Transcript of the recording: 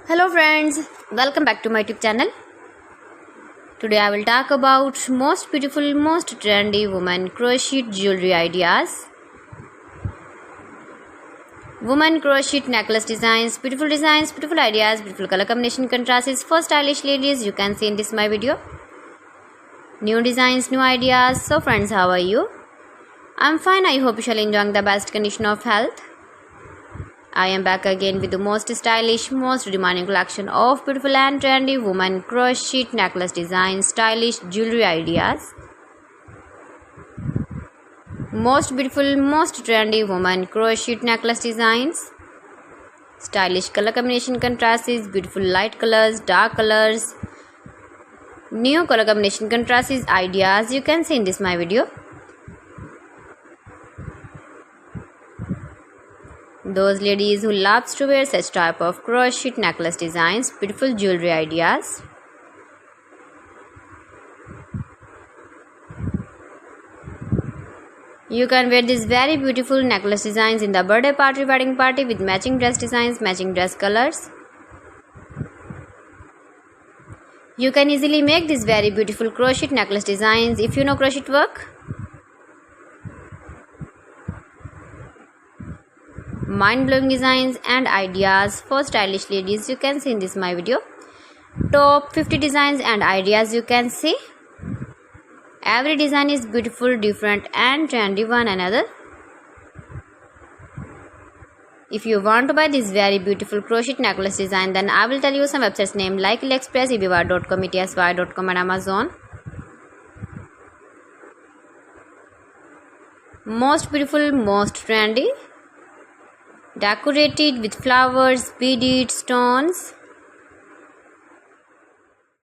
Hello friends, welcome back to my YouTube channel. Today I will talk about most beautiful, most trendy women crochet jewelry ideas. Women crochet necklace designs, beautiful ideas, beautiful color combination contrasts for stylish ladies. You can see in this my video. New designs, new ideas. So friends, how are you? I'm fine. I hope you shall enjoy the best condition of health. I am back again with the most stylish, most demanding collection of beautiful and trendy women crochet necklace designs, stylish jewelry ideas. Most beautiful, most trendy women crochet necklace designs, stylish color combination contrasts, beautiful light colors, dark colors, new color combination contrasts ideas you can see in this my video. Those ladies who loves to wear such type of crochet necklace designs, beautiful jewelry ideas. You can wear these very beautiful necklace designs in the birthday party, wedding party with matching dress designs, matching dress colors. You can easily make these very beautiful crochet necklace designs if you know crochet work. Mind-blowing designs and ideas for stylish ladies you can see in this my video. Top 50 designs and ideas you can see. Every design is beautiful, different and trendy one another. If you want to buy this very beautiful crochet necklace design, then I will tell you some websites name like AliExpress, eBay.com, ETSY.com and Amazon. Most beautiful, most trendy. Decorated with flowers, beaded stones.